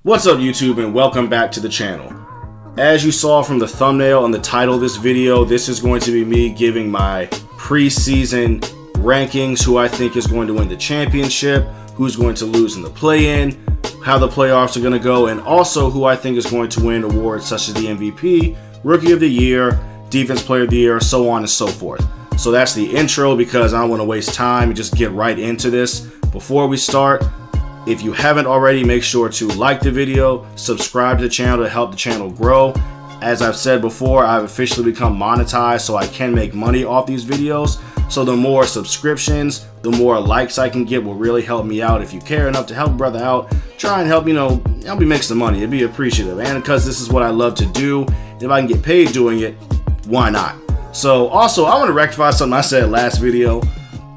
What's up YouTube, and welcome back to the channel. As you saw from the thumbnail and the title of this video, this is going to be me giving my preseason rankings, who I think is going to win the championship, who's going to lose in the play-in, how the playoffs are going to go, and also who I think is going to win awards such as the MVP, Rookie of the Year, Defense Player of the Year, so on and so forth. So that's the intro because I don't want to waste time and just get right into this. Before we start, if you haven't already, make sure to like the video, subscribe to the channel to help the channel grow. As I've said before, I've officially become monetized, so I can make money off these videos. So the more subscriptions, the more likes I can get will really help me out. If you care enough to help a brother out, try and help, help me make some money. It'd be appreciative. And because this is what I love to do, if I can get paid doing it, why not? So also, I want to rectify something I said last video.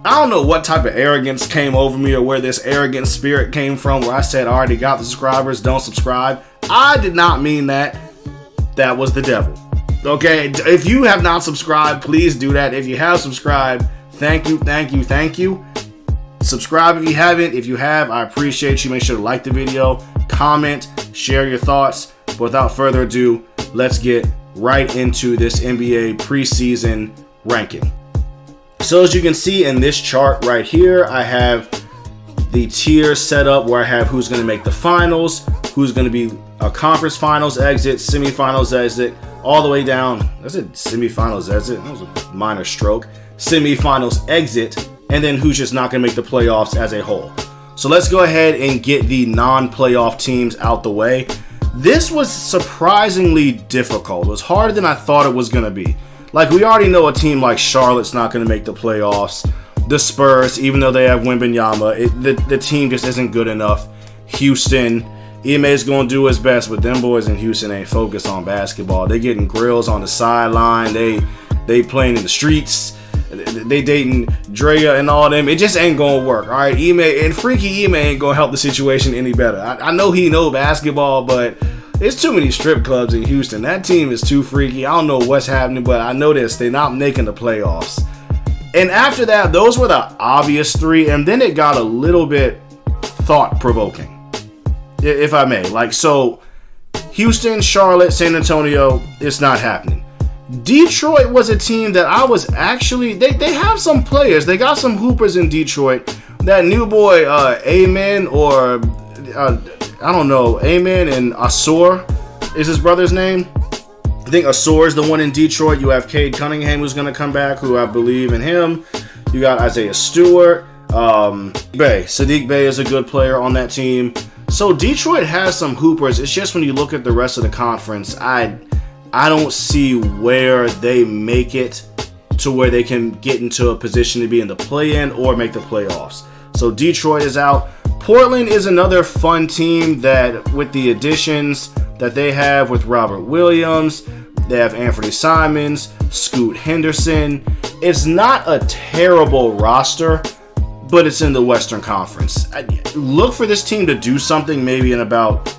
I don't know what type of arrogance came over me or where this arrogant spirit came from where I said I already got the subscribers, don't subscribe. I did not mean that. That was the devil. Okay, if you have not subscribed, please do that. If you have subscribed, thank you, thank you, thank you. Subscribe if you haven't. If you have, I appreciate you. Make sure to like the video, comment, share your thoughts. But without further ado, let's get right into this NBA preseason ranking. So as you can see in this chart right here, I have the tiers set up where I have who's going to make the finals, who's going to be a conference finals exit, semifinals exit, all the way down. I said semifinals exit. That was a minor stroke. Semifinals exit, and then who's just not going to make the playoffs as a whole. So let's go ahead and get the non-playoff teams out the way. This was surprisingly difficult. It was harder than I thought it was going to be. Like, we already know a team like Charlotte's not going to make the playoffs. The Spurs, even though they have Wembanyama, the team just isn't good enough. Houston, Ime is going to do his best, but them boys in Houston ain't focused on basketball. They getting grills on the sideline. They playing in the streets. They dating Drea and all them. It just ain't going to work, all right? Ime and Freaky Ime ain't going to help the situation any better. I know he know basketball, but there's too many strip clubs in Houston. That team is too freaky. I don't know what's happening, but I know this. They're not making the playoffs. And after that, those were the obvious three. And then it got a little bit thought-provoking, if I may. Like, so Houston, Charlotte, San Antonio, it's not happening. Detroit was a team that I was actually, they have some players. They got some hoopers in Detroit. That new boy, Amen, or I don't know, Amen and Asor is his brother's name. I think Asor is the one in Detroit. You have Cade Cunningham, who's going to come back, who I believe in him. You got Isaiah Stewart. Sadiq Bey is a good player on that team. So Detroit has some hoopers. It's just when you look at the rest of the conference, I don't see where they make it to where they can get into a position to be in the play-in or make the playoffs. So Detroit is out. Portland is another fun team that, with the additions that they have with Robert Williams, they have Anthony Simons, Scoot Henderson. It's not a terrible roster, but it's in the Western Conference. Look for this team to do something maybe in about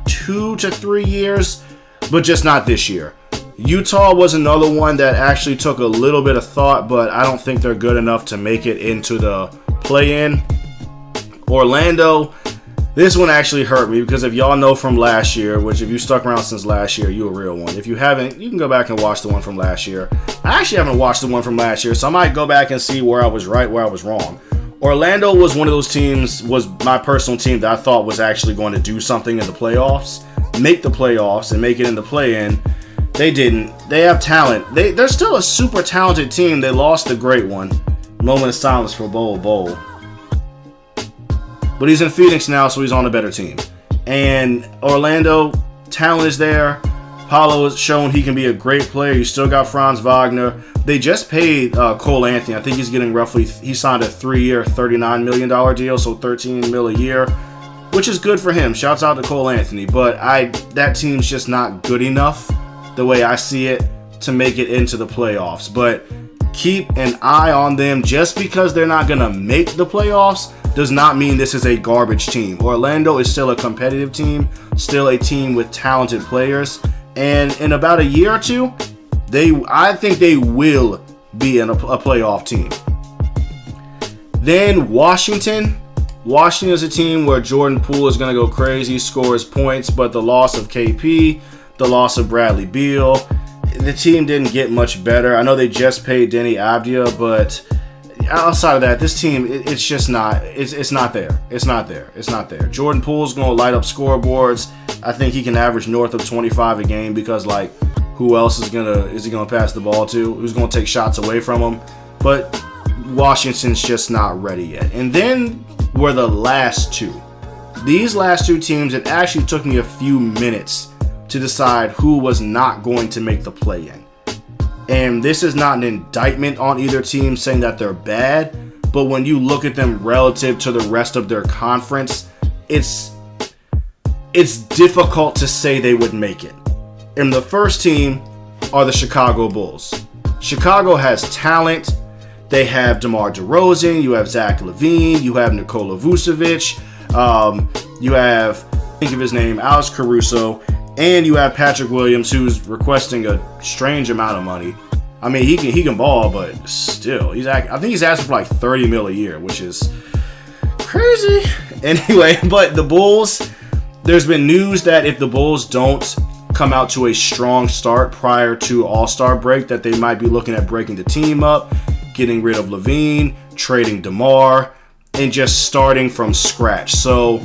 2 to 3 years, but just not this year. Utah was another one that actually took a little bit of thought, but I don't think they're good enough to make it into the play-in. Orlando, this one actually hurt me because if y'all know from last year, which if you stuck around since last year, you a real one. If you haven't, you can go back and watch the one from last year. I actually haven't watched the one from last year, so I might go back and see where I was right, where I was wrong. Orlando was one of those teams, was my personal team that I thought was actually going to do something in the playoffs, make the playoffs, and make it in the play-in. They didn't. They have talent. They're still a super talented team. They lost the great one. Moment of silence for Bol. But he's in Phoenix now, so he's on a better team. And Orlando, talent is there. Paulo has shown he can be a great player. You still got Franz Wagner. They just paid Cole Anthony. I think he's getting he signed a 3-year, $39 million deal, so $13 million a year, which is good for him. Shouts out to Cole Anthony. But that team's just not good enough, the way I see it, to make it into the playoffs. But keep an eye on them. Just because they're not going to make the playoffs does not mean this is a garbage team. Orlando is still a competitive team, still a team with talented players, and in about a year or two, I think they will be in a playoff team. Then Washington, Washington is a team where Jordan Poole is going to go crazy, scores points, but the loss of KP, the loss of Bradley Beal, the team didn't get much better. I know they just paid Denny Avdia, but outside of that, this team, it's just not, it's not there. It's not there. It's not there. Jordan Poole's going to light up scoreboards. I think he can average north of 25 a game because, like, who else is he going to pass the ball to? Who's going to take shots away from him? But Washington's just not ready yet. And then were the last two. These last two teams, it actually took me a few minutes to decide who was not going to make the play-in. And this is not an indictment on either team saying that they're bad, but when you look at them relative to the rest of their conference, it's difficult to say they would make it. And the first team are the Chicago Bulls. Chicago has talent. They have DeMar DeRozan, you have Zach LaVine, you have Nikola Vucevic, you have, think of his name, Alex Caruso, and you have Patrick Williams, who's requesting a strange amount of money. I mean, he can ball, but still, I think he's asking for like $30 million a year, which is crazy. Anyway, but the Bulls, there's been news that if the Bulls don't come out to a strong start prior to All-Star break, that they might be looking at breaking the team up, getting rid of LaVine, trading DeMar, and just starting from scratch. So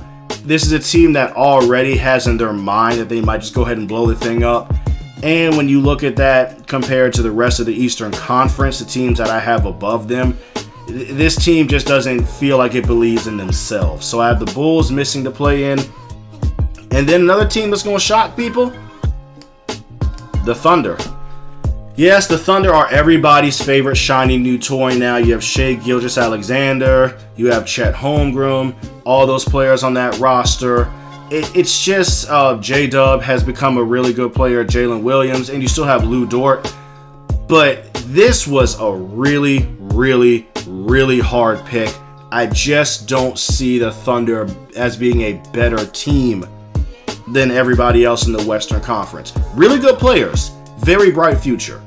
this is a team that already has in their mind that they might just go ahead and blow the thing up. And when you look at that compared to the rest of the Eastern Conference, the teams that I have above them, this team just doesn't feel like it believes in themselves. So I have the Bulls missing the play-in. And then another team that's going to shock people, the Thunder. Yes, the Thunder are everybody's favorite shiny new toy now. You have Shai Gilgeous-Alexander, you have Chet Holmgren, all those players on that roster. It's just J-Dub has become a really good player, Jalen Williams, and you still have Lou Dort. But this was a really, really, really hard pick. I just don't see the Thunder as being a better team than everybody else in the Western Conference. Really good players, very bright future,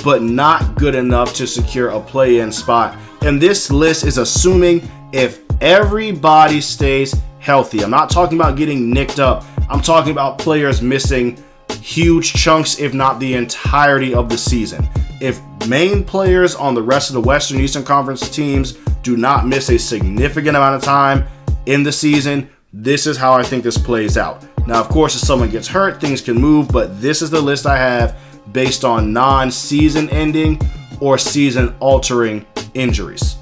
but not good enough to secure a play-in spot. And this list is assuming if everybody stays healthy. I'm not talking about getting nicked up. I'm talking about players missing huge chunks, if not the entirety of the season. If main players on the rest of the Western Eastern Conference teams do not miss a significant amount of time in the season, this is how I think this plays out. Now, of course, if someone gets hurt, things can move, but this is the list I have based on non-season ending or season-altering injuries.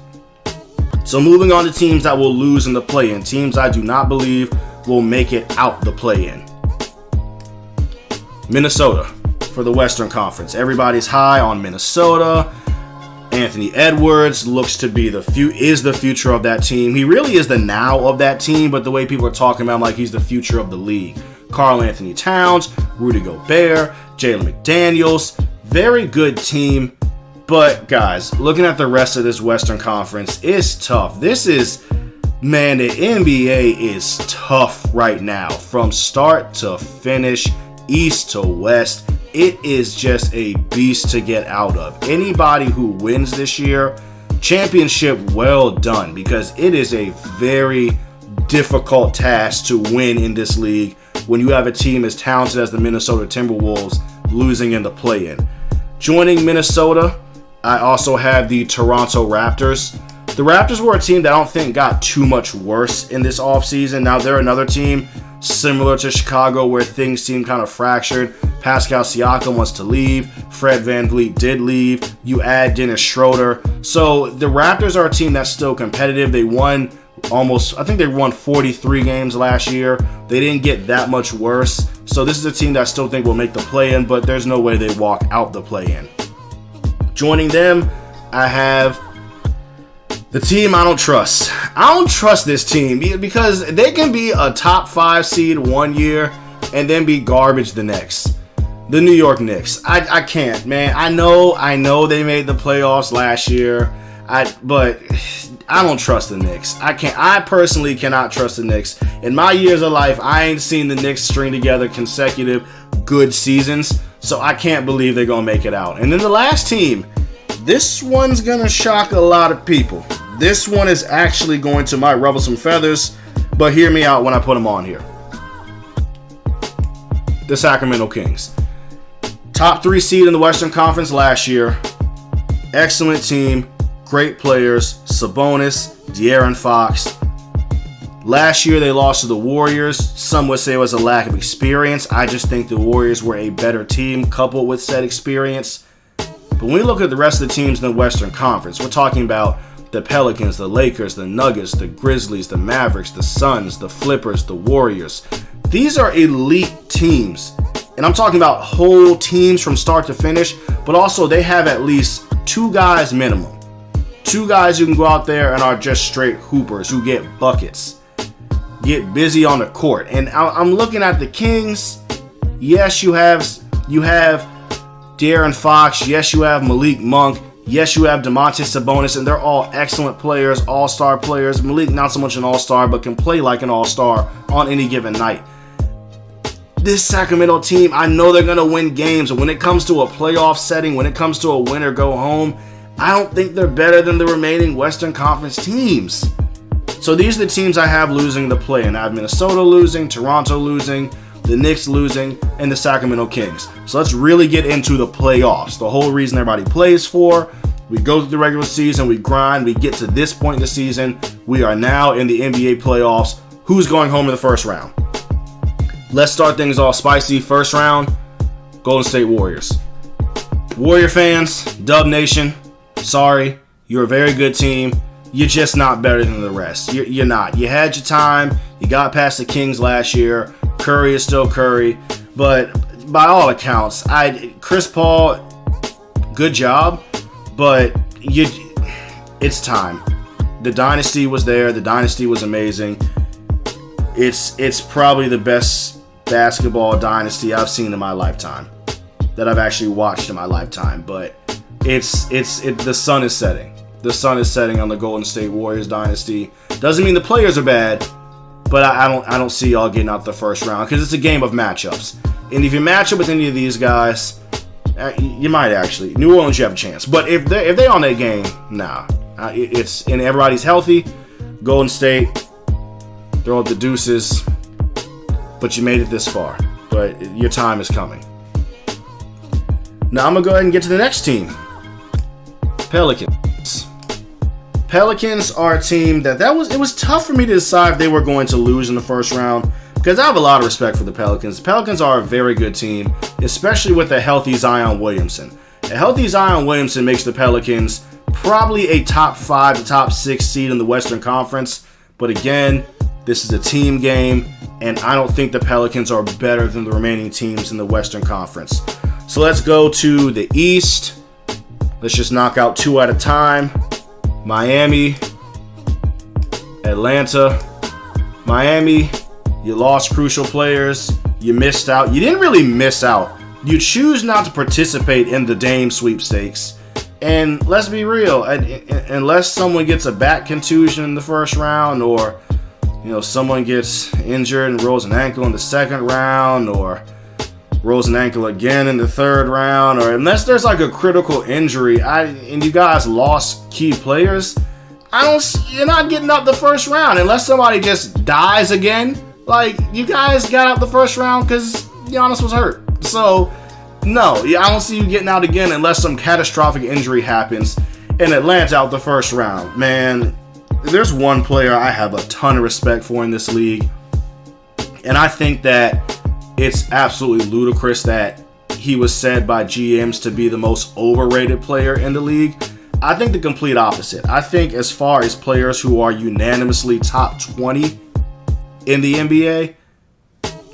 So moving on to teams that will lose in the play-in, teams I do not believe will make it out the play-in. Minnesota for the Western Conference. Everybody's high on Minnesota. Anthony Edwards looks to be the future of that team. He really is the now of that team, but the way people are talking about him like he's the future of the league. Karl Anthony Towns, Rudy Gobert, Jalen McDaniels, very good team. But guys, looking at the rest of this Western Conference, it's tough. The NBA is tough right now. From start to finish, east to west, it is just a beast to get out of. Anybody who wins this year, championship well done, because it is a very difficult task to win in this league when you have a team as talented as the Minnesota Timberwolves losing in the play-in. Joining Minnesota, I also have the Toronto Raptors. The Raptors were a team that I don't think got too much worse in this offseason. Now, they're another team similar to Chicago where things seem kind of fractured. Pascal Siakam wants to leave. Fred VanVleet did leave. You add Dennis Schroeder. So the Raptors are a team that's still competitive. They won I think they won 43 games last year. They didn't get that much worse. So this is a team that I still think will make the play-in, but there's no way they walk out the play-in. Joining them, I have the team I don't trust. I don't trust this team because they can be a top 5 seed one year and then be garbage the next. The New York Knicks. I can't, man. I know they made the playoffs last year. But I don't trust the Knicks. I personally cannot trust the Knicks. In my years of life, I ain't seen the Knicks string together consecutive good seasons. So I can't believe they're going to make it out. And then the last team, this one's going to shock a lot of people. This one is actually going to might ruffle some feathers, but hear me out when I put them on here. The Sacramento Kings. Top 3 seed in the Western Conference last year. Excellent team. Great players. Sabonis, De'Aaron Fox. Last year they lost to the Warriors. Some would say it was a lack of experience. I just think the Warriors were a better team coupled with said experience. But when we look at the rest of the teams in the Western Conference, we're talking about the Pelicans, the Lakers, the Nuggets, the Grizzlies, the Mavericks, the Suns, the Flippers, the Warriors. These are elite teams. And I'm talking about whole teams from start to finish, but also they have at least 2 guys minimum. 2 guys who can go out there and are just straight hoopers, who get buckets, get busy on the court. And I'm looking at the Kings. Yes, you have De'Aaron Fox. Yes, you have Malik Monk. Yes, you have Domantas Sabonis, and they're all excellent players, all-star players. Malik, not so much an all-star, but can play like an all-star on any given night. This Sacramento team, I know they're going to win games. And when it comes to a playoff setting, when it comes to a win or go home, I don't think they're better than the remaining Western Conference teams. So these are the teams I have losing the play-in. I have Minnesota losing, Toronto losing, the Knicks losing, and the Sacramento Kings. So let's really get into the playoffs. The whole reason everybody plays for. We go through the regular season, we grind, we get to this point in the season. We are now in the NBA playoffs. Who's going home in the first round? Let's start things off spicy. First round, Golden State Warriors. Warrior fans, Dub Nation, sorry. You're a very good team. You're just not better than the rest. You're not. You had your time. You got past the Kings last year. Curry is still Curry. But by all accounts, Chris Paul, good job. But it's time. The dynasty was there. The dynasty was amazing. It's probably the best basketball dynasty I've seen in my lifetime, that I've actually watched in my lifetime. But the sun is setting. The sun is setting on the Golden State Warriors dynasty. Doesn't mean the players are bad, but I don't see y'all getting out the first round, because it's a game of matchups. And if you match up with any of these guys, you might actually. New Orleans, you have a chance. But if they on that game, nah. It's and everybody's healthy. Golden State, throw up the deuces. But you made it this far. But your time is coming. Now I'm gonna go ahead and get to the next team. Pelicans. Pelicans are a team it was tough for me to decide if they were going to lose in the first round, because I have a lot of respect for the Pelicans. The Pelicans are a very good team, especially with a healthy Zion Williamson. A healthy Zion Williamson makes the Pelicans probably a top 5 to top 6 seed in the Western Conference. But again, this is a team game, and I don't think the Pelicans are better than the remaining teams in the Western Conference. So let's go to the East. Let's just knock out 2 at a time. Miami, Atlanta. Miami, you lost crucial players. You missed out. You didn't really miss out. You choose not to participate in the Dame sweepstakes. And let's be real, unless someone gets a back contusion in the first round, or someone gets injured and rolls an ankle in the second round, or rolls an ankle again in the third round, or unless there's like a critical injury, and you guys lost key players, you're not getting up the first round unless somebody just dies again. Like, you guys got out the first round because Giannis was hurt. So, no, I don't see you getting out again unless some catastrophic injury happens. And Atlanta out the first round. Man, there's one player I have a ton of respect for in this league, and I think that it's absolutely ludicrous that he was said by GMs to be the most overrated player in the league. I think the complete opposite. I think as far as players who are unanimously top 20 in the NBA,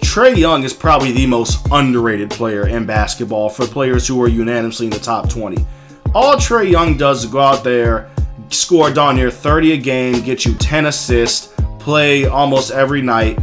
Trae Young is probably the most underrated player in basketball for players who are unanimously in the top 20. All Trae Young does is go out there, score darn near 30 a game, get you 10 assists, play almost every night,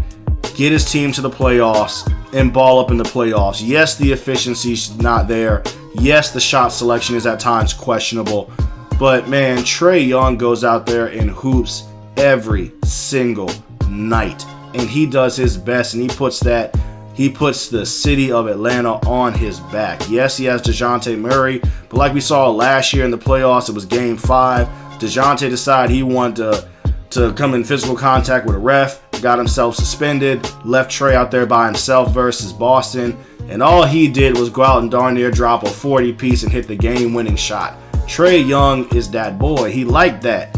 get his team to the playoffs, and ball up in the playoffs. Yes, the efficiency's not there. Yes, the shot selection is at times questionable. But man, Trae Young goes out there and hoops every single night. And he does his best, and he puts the city of Atlanta on his back. Yes, he has DeJounte Murray, but like we saw last year in the playoffs, it was Game 5. DeJounte decided he wanted to come in physical contact with a ref, got himself suspended, left Trae out there by himself versus Boston, and all he did was go out and darn near drop a 40-piece and hit the game-winning shot. Trae Young is that boy. He liked that.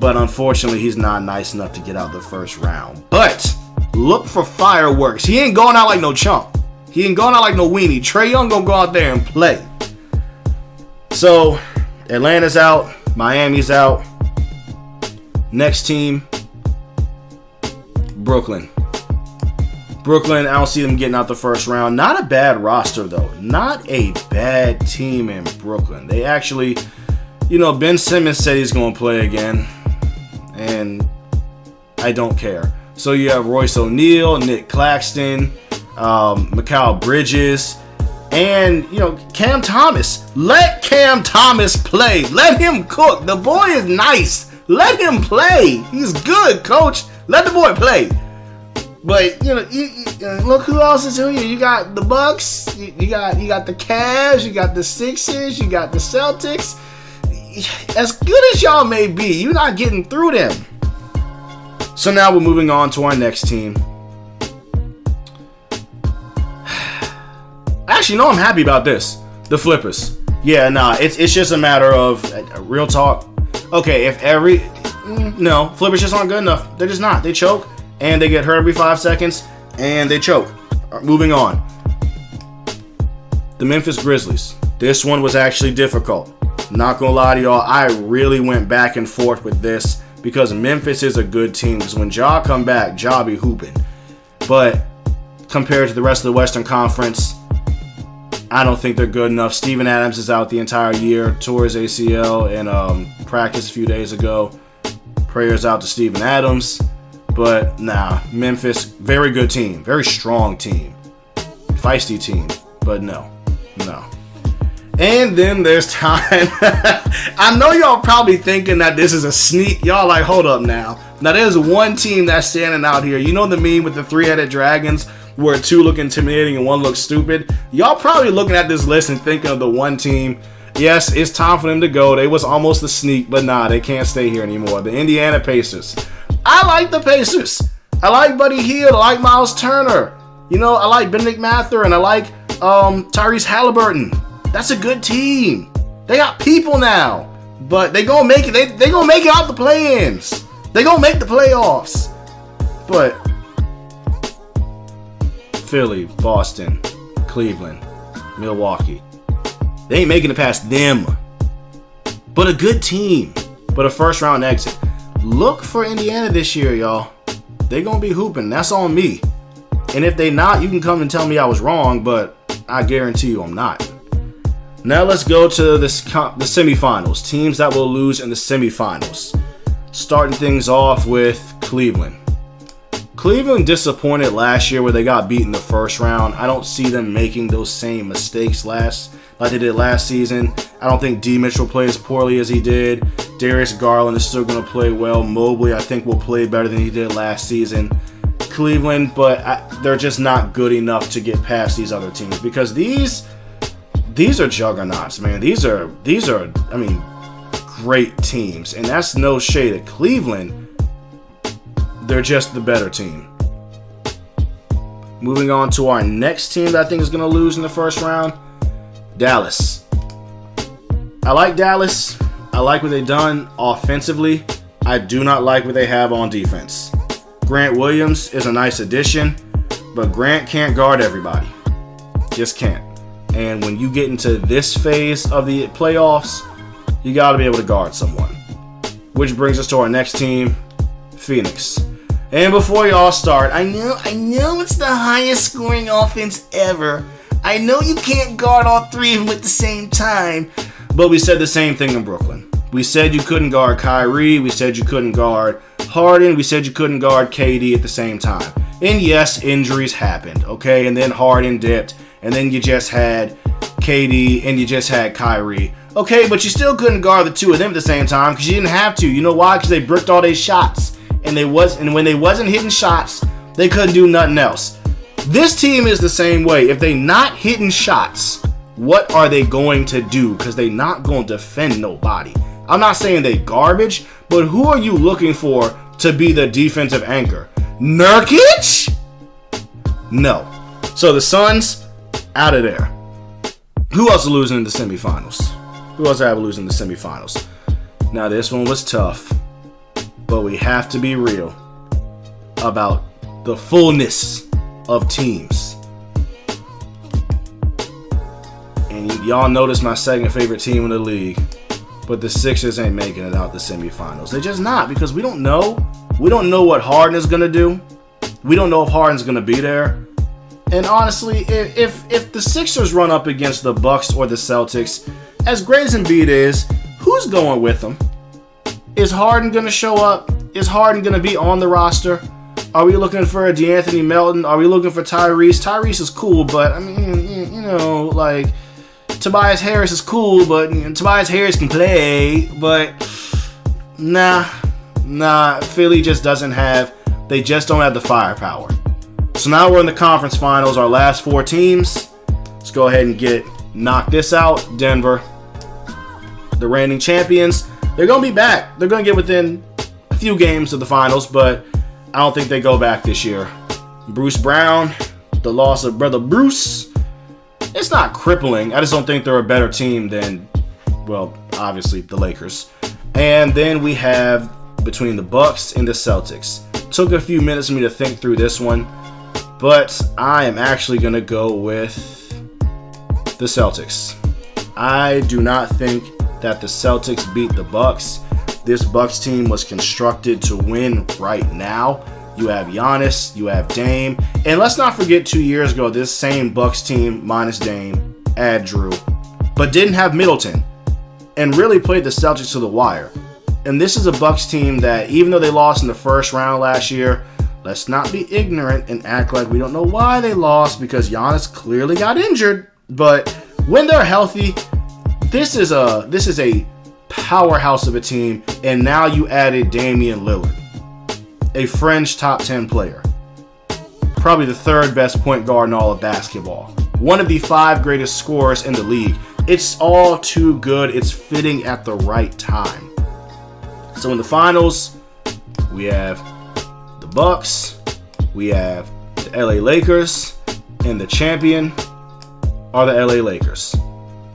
But unfortunately, he's not nice enough to get out the first round. But look for fireworks. He ain't going out like no chump. He ain't going out like no weenie. Trae Young gonna go out there and play. So, Atlanta's out. Miami's out. Next team, Brooklyn. Brooklyn, I don't see them getting out the first round. Not a bad roster, though. Not a bad team in Brooklyn. They actually, Ben Simmons said he's going to play again. And I don't care. So you have Royce O'Neal, Nick Claxton, Mikal Bridges, and, Cam Thomas. Let Cam Thomas play. Let him cook. The boy is nice. Let him play. He's good, coach. Let the boy play. But, look who else is here. You got the Bucks. You got the Cavs. You got the Sixers. You got the Celtics. As good as y'all may be, you're not getting through them. So now we're moving on to our next team. Actually, no, I'm happy about this. The Flippers. Yeah, it's just a matter of real talk. Okay, no, Flippers just aren't good enough. They're just not. They choke, and they get hurt every 5 seconds, and they choke. Moving on. The Memphis Grizzlies. This one was actually difficult. Not gonna lie to y'all, I really went back and forth with this because Memphis is a good team. Because when Ja come back, Ja be hooping. But compared to the rest of the Western Conference, I don't think they're good enough. Steven Adams is out the entire year, tore his ACL and practiced a few days ago. Prayers out to Steven Adams. But Memphis, very good team, very strong team, feisty team. But no. And then there's time. I know y'all probably thinking that this is a sneak. Y'all like, hold up now. Now there's one team that's standing out here. You know the meme with the three-headed dragons where two look intimidating and one looks stupid? Y'all probably looking at this list and thinking of the one team. Yes, it's time for them to go. They was almost a sneak, but they can't stay here anymore. The Indiana Pacers. I like the Pacers. I like Buddy Hield. I like Miles Turner. I like Benedict Mather, and I like Tyrese Halliburton. That's a good team. They got people now. But they gonna make it. They gonna make it out the play-ins. They gonna make the playoffs. But Philly, Boston, Cleveland, Milwaukee. They ain't making it past them. But a good team. But a first round exit. Look for Indiana this year, y'all. They gonna be hooping. That's on me. And if they not, you can come and tell me I was wrong, but I guarantee you I'm not. Now let's go to the semifinals. Teams that will lose in the semifinals. Starting things off with Cleveland. Cleveland disappointed last year where they got beat in the first round. I don't see them making those same mistakes like they did last season. I don't think D. Mitchell played as poorly as he did. Darius Garland is still going to play well. Mobley, I think, will play better than he did last season. Cleveland, but they're just not good enough to get past these other teams because these are juggernauts, man. These are great teams, and that's no shade at Cleveland. They're just the better team. Moving on to our next team that I think is going to lose in the first round, Dallas. I like Dallas. I like what they've done offensively. I do not like what they have on defense. Grant Williams is a nice addition, but Grant can't guard everybody. Just can't. And when you get into this phase of the playoffs, you got to be able to guard someone. Which brings us to our next team, Phoenix. And before y'all start, I know it's the highest scoring offense ever. I know you can't guard all three of them at the same time. But we said the same thing in Brooklyn. We said you couldn't guard Kyrie. We said you couldn't guard Harden. We said you couldn't guard KD at the same time. And yes, injuries happened, okay? And then Harden dipped. And then you just had KD and you just had Kyrie. Okay, but you still couldn't guard the two of them at the same time because you didn't have to. You know why? Because they bricked all their shots. And when they wasn't hitting shots, they couldn't do nothing else. This team is the same way. If they not hitting shots, what are they going to do? Because they not going to defend nobody. I'm not saying they garbage, but who are you looking for to be the defensive anchor? Nurkic? No. So the Suns, out of there. Who else is losing in the semifinals? Who else have losing in the semifinals? Now this one was tough, but we have to be real about the fullness of teams. And y'all notice my second favorite team in the league, but the Sixers ain't making it out the semifinals. They're just not, because we don't know. We don't know what Harden is going to do. We don't know if Harden's going to be there. And honestly, if the Sixers run up against the Bucks or the Celtics, as great as Embiid is, who's going with them? Is Harden going to show up? Is Harden going to be on the roster? Are we looking for a DeAnthony Melton? Are we looking for Tyrese? Tyrese is cool, but I mean, you know, like, Tobias Harris is cool, but Tobias Harris can play, but nah, Philly just doesn't have, they just don't have the firepower. So now we're in the conference finals, our last 4 teams. Let's go ahead and knock this out. Denver, the reigning champions, they're going to be back. They're going to get within a few games of the finals, but I don't think they go back this year. Bruce Brown, the loss of brother Bruce, it's not crippling. I just don't think they're a better team than, well, obviously the Lakers. And then we have between the Bucks and the Celtics. Took a few minutes for me to think through this one, but I am actually going to go with the Celtics. I do not think that the Celtics beat the Bucks. This Bucks team was constructed to win right now. You have Giannis, you have Dame, and let's not forget 2 years ago, this same Bucks team minus Dame, add Drew, but didn't have Middleton, and really played the Celtics to the wire. And this is a Bucks team that, even though they lost in the first round last year, let's not be ignorant and act like we don't know why they lost, because Giannis clearly got injured. But when they're healthy, this is a powerhouse of a team, and now you added Damian Lillard, a fringe top 10 player, probably the 3rd best point guard in all of basketball, one of the 5 greatest scorers in the league. It's all too good. It's fitting at the right time. So in the finals, we have the Bucks, we have the LA Lakers, and the champion are the LA Lakers.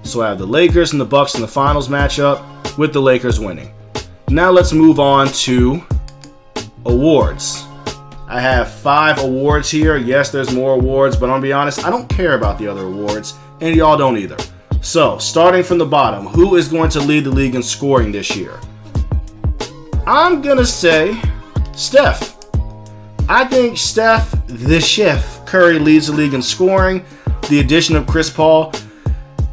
So I have the Lakers and the Bucks in the finals matchup, with the Lakers winning. Now let's move on to awards. I have 5 awards here. Yes, there's more awards, but I'll be honest, I don't care about the other awards, and y'all don't either. So, starting from the bottom, who is going to lead the league in scoring this year? I'm going to say Steph. I think Steph, the chef, Curry leads the league in scoring. The addition of Chris Paul.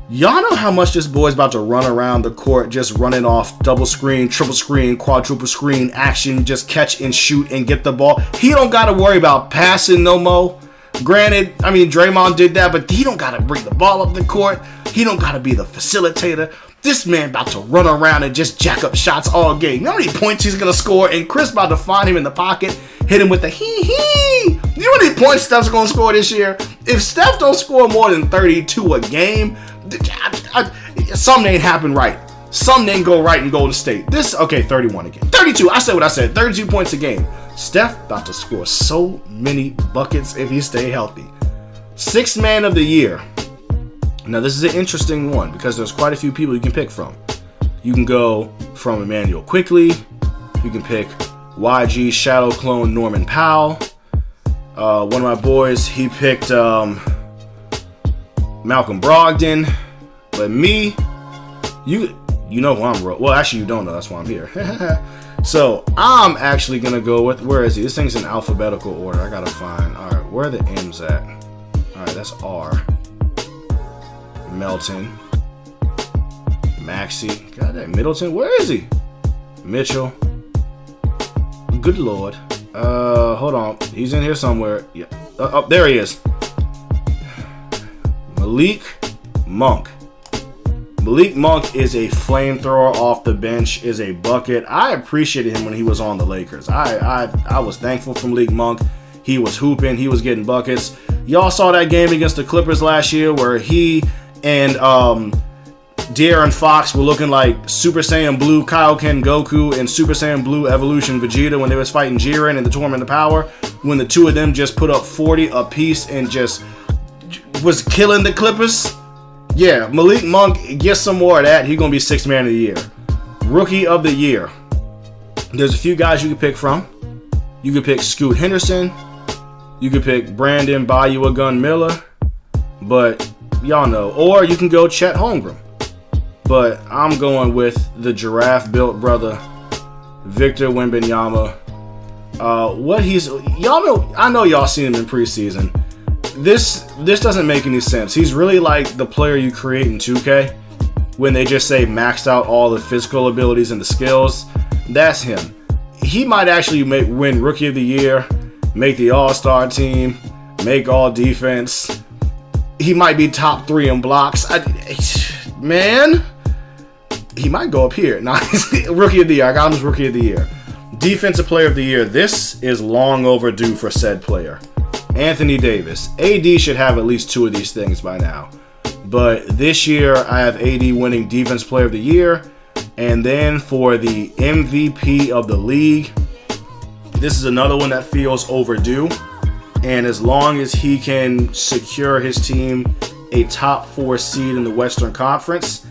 Y'all know how much this boy's about to run around the court, just running off double screen, triple screen, quadruple screen action, just catch and shoot and get the ball. He don't got to worry about passing no more. Granted, I mean, Draymond did that, but he don't got to bring the ball up the court. He don't got to be the facilitator. This man about to run around and just jack up shots all game. You know how many points he's going to score? And Chris about to find him in the pocket, hit him with the hee-hee. You know how many points Steph's going to score this year? If Steph don't score more than 32 a game, something ain't happen right. Something ain't go right in Golden State. 31 a game. 32, I said what I said. 32 points a game. Steph about to score so many buckets if he stay healthy. 6th man of the year. Now this is an interesting one because there's quite a few people you can pick from. You can go from Emmanuel Quickley. You can pick YG shadow clone Norman Powell. One of my boys, he picked Malcolm Brogdon. But me, you know who I'm. Well, actually, you don't know. That's why I'm here. So I'm actually gonna go with, where is he? This thing's in alphabetical order. I gotta find. All right, where are the M's at? All right, that's R. Melton, Maxey. God damn, Middleton. Where is he? Mitchell. Good Lord. Hold on. He's in here somewhere. Yeah. Oh, there he is. Malik Monk. Malik Monk is a flamethrower off the bench, is a bucket. I appreciated him when he was on the Lakers. I was thankful for Malik Monk. He was hooping. He was getting buckets. Y'all saw that game against the Clippers last year where he and De'Aaron Fox were looking like Super Saiyan Blue Kaioken Goku and Super Saiyan Blue Evolution Vegeta when they was fighting Jiren in the Tournament of Power, when the two of them just put up 40 apiece and just was killing the Clippers. Yeah, Malik Monk, get some more of that. He's going to be 6th man of the year. Rookie of the year. There's a few guys you can pick from. You could pick Scoot Henderson. You could pick Brandon Bayou Gun Miller. But y'all know. Or you can go Chet Holmgren. But I'm going with the giraffe-built brother, Victor Wembanyama. Y'all know, I know y'all seen him in preseason. This doesn't make any sense. He's really like the player you create in 2K when they just say maxed out all the physical abilities and the skills. That's him. He might actually win Rookie of the Year, make the All-Star team, make all defense. He might be top 3 in blocks. Man, he might go up here. Nah, Rookie of the Year. I got him as Rookie of the Year. Defensive Player of the Year. This is long overdue for said player. Anthony Davis. AD should have at least 2 of these things by now. But this year, I have AD winning Defense Player of the Year. And then for the MVP of the league, this is another one that feels overdue. And as long as he can secure his team a top 4 seed in the Western Conference,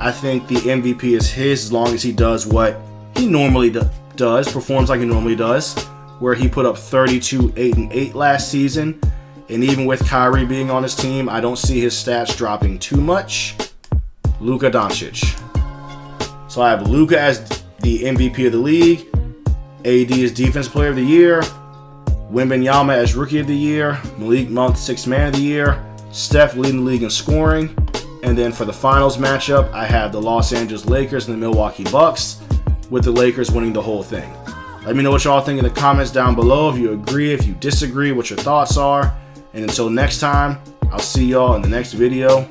I think the MVP is his as long as he does what he normally does, performs like he normally does, where he put up 32, 8, and 8 last season. And even with Kyrie being on his team, I don't see his stats dropping too much. Luka Doncic. So I have Luka as the MVP of the league, AD as Defense Player of the Year, Wembanyama as Rookie of the Year, Malik Monk 6th Man of the Year, Steph leading the league in scoring, and then for the finals matchup, I have the Los Angeles Lakers and the Milwaukee Bucks, with the Lakers winning the whole thing. Let me know what y'all think in the comments down below, if you agree, if you disagree, what your thoughts are, and until next time, I'll see y'all in the next video.